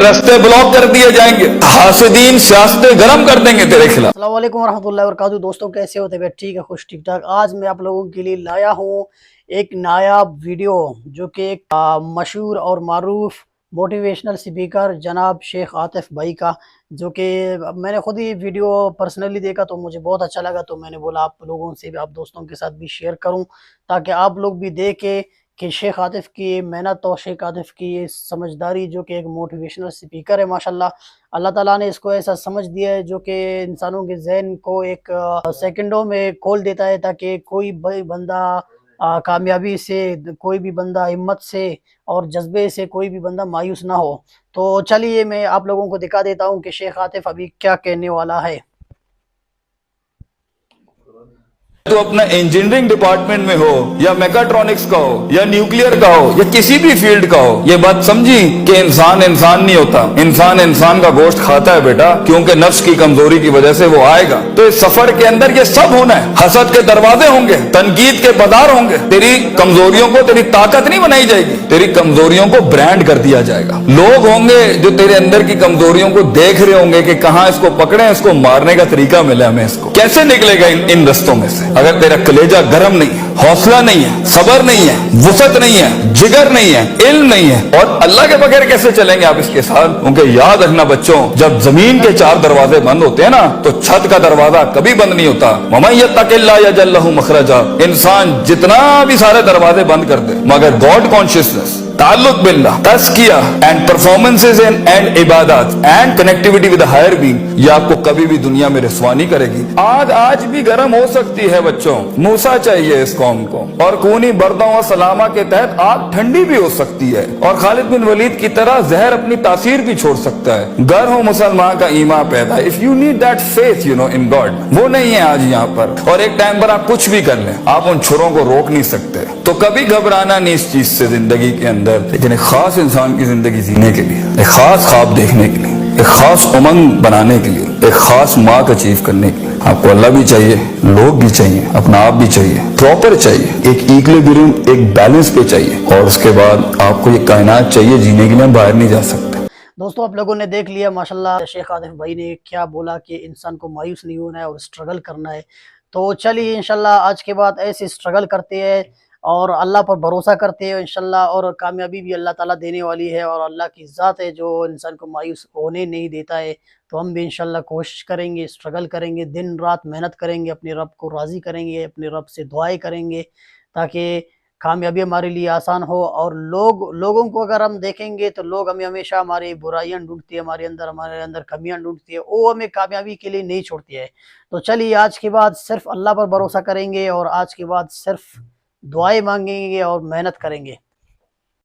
راستے بلاک کر دیے جائیں گے، حاسدین سیاستیں گرم کر دیں گے تیرے خلاف۔ السلام علیکم ورحمۃ اللہ وبرکاتہ۔ دوستوں کیسے ہوتے ہیں؟ ٹھیک ہے، خوش ٹھیک ٹھاک۔ آج میں آپ لوگوں کے لیے لایا ہوں ایک نایاب ویڈیو، جو کہ ایک مشہور اور معروف موٹیویشنل سپیکر جناب شیخ عاطف بھائی کا، جو کہ میں نے خود ہی ویڈیو پرسنلی دیکھا تو مجھے بہت اچھا لگا، تو میں نے بولا آپ لوگوں سے بھی، آپ دوستوں کے ساتھ بھی شیئر کروں تاکہ آپ لوگ بھی دیکھیں کہ شیخ عاطف کی محنت اور شیخ عاطف کی سمجھداری، جو کہ ایک موٹیویشنل سپیکر ہے ماشاءاللہ۔ اللہ تعالیٰ نے اس کو ایسا سمجھ دیا ہے جو کہ انسانوں کے ذہن کو ایک سیکنڈوں میں کھول دیتا ہے، تاکہ کوئی بھی بندہ کامیابی سے، کوئی بھی بندہ ہمت سے اور جذبے سے، کوئی بھی بندہ مایوس نہ ہو۔ تو چلیے میں آپ لوگوں کو دکھا دیتا ہوں کہ شیخ عاطف ابھی کیا کہنے والا ہے۔ تو اپنا انجینئرنگ ڈپارٹمنٹ میں ہو یا میکاٹرونکس کا ہو یا نیوکلیئر کا ہو یا کسی بھی فیلڈ کا ہو، یہ بات سمجھی کہ انسان نہیں ہوتا، انسان کا گوشت کھاتا ہے بیٹا، کیونکہ نفس کی کمزوری کی وجہ سے وہ آئے گا۔ تو اس سفر کے اندر یہ سب ہونا ہے، حسد کے دروازے ہوں گے، تنقید کے بازار ہوں گے، تیری کمزوریوں کو تیری طاقت نہیں بنائی جائے گی، تیری کمزوریوں کو برانڈ کر دیا جائے گا۔ لوگ ہوں گے جو تیرے اندر کی کمزوریوں کو دیکھ رہے ہوں گے کہ کہاں اس کو پکڑیں، اس کو مارنے کا طریقہ ملا ہمیں، اس کو کیسے نکلے گا ان رستوں میں سے۔ اگر تیرا کلیجہ گرم نہیں ہے، حوصلہ نہیں ہے، صبر نہیں ہے، وسعت نہیں ہے، جگر نہیں ہے، علم نہیں ہے، اور اللہ کے بغیر کیسے چلیں گے آپ اس کے ساتھ؟ کیونکہ یاد رکھنا بچوں، جب زمین کے 4 دروازے بند ہوتے ہیں نا، تو چھت کا دروازہ کبھی بند نہیں ہوتا۔ وَمَن يَتَّقِ اللَّهَ يَجْعَل لَّهُ مَخْرَجًا۔ انسان جتنا بھی سارے دروازے بند کر دے، مگر گاڈ کانشیسنس، تعلق باللہ، تزکیہ اینڈ پرفارمنسز اینڈ عبادات and connectivity with higher being, یہ آپ کو کبھی بھی دنیا میں رسوا نہیں کرے گی۔ آج بھی گرم ہو سکتی ہے بچوں، موسیٰ چاہیے اس قوم کو، اور کونی بردوں و سلامہ کے تحت آگ ٹھنڈی بھی ہو سکتی ہے، اور خالد بن ولید کی طرح زہر اپنی تاثیر بھی چھوڑ سکتا ہے۔ گر ہو مسلمان کا ایمان پیدا، if you need that faith in God، وہ نہیں ہے آج یہاں پر، اور ایک ٹائم پر آپ کچھ بھی کر لیں، آپ ان چھروں کو روک نہیں سکتے۔ تو کبھی گھبرانا نہیں اس چیز سے زندگی کے اندر، لیکن ایک خاص انسان کی زندگی جینے کے لیے، ایک خاص خواب دیکھنے کے لیے، ایک خاص امنگ بنانے کے لیے، ایک خاص مارک اچیو کرنے کے لیے، آپ کو اللہ بھی چاہیے، لوگ بھی چاہیے، اپنا آپ بھی چاہیے، پراپر چاہیے، ایک ایکویلبریم، ایک بیلنس پہ چاہیے، اور اس کے بعد آپ کو یہ کائنات چاہیے جینے کے لیے، باہر نہیں جا سکتے۔ دوستوں آپ لوگوں نے دیکھ لیا ماشاءاللہ شیخ عاطف بھائی نے کیا بولا کہ انسان کو مایوس نہیں ہونا ہے اور سٹرگل کرنا ہے۔ تو چلیے انشاءاللہ آج کے بعد ایسے سٹرگل کرتے ہیں اور اللہ پر بھروسہ کرتے ہیں انشاءاللہ، اور کامیابی بھی اللہ تعالیٰ دینے والی ہے، اور اللہ کی ذات ہے جو انسان کو مایوس ہونے نہیں دیتا ہے۔ تو ہم بھی انشاءاللہ کوشش کریں گے، سٹرگل کریں گے، دن رات محنت کریں گے، اپنے رب کو راضی کریں گے، اپنے رب سے دعائیں کریں گے تاکہ کامیابی ہمارے لیے آسان ہو۔ اور لوگوں کو اگر ہم دیکھیں گے تو لوگ ہمیں ہمیشہ ہماری برائیاں ڈھونڈتی ہے، ہمارے اندر کمیاں ڈھونڈتی ہے، وہ ہمیں کامیابی کے لیے نہیں چھوڑتی ہے۔ تو چلیے آج کے بعد صرف اللہ پر بھروسہ کریں گے، اور آج کے بعد صرف دعائیں مانگیں گے اور محنت کریں گے۔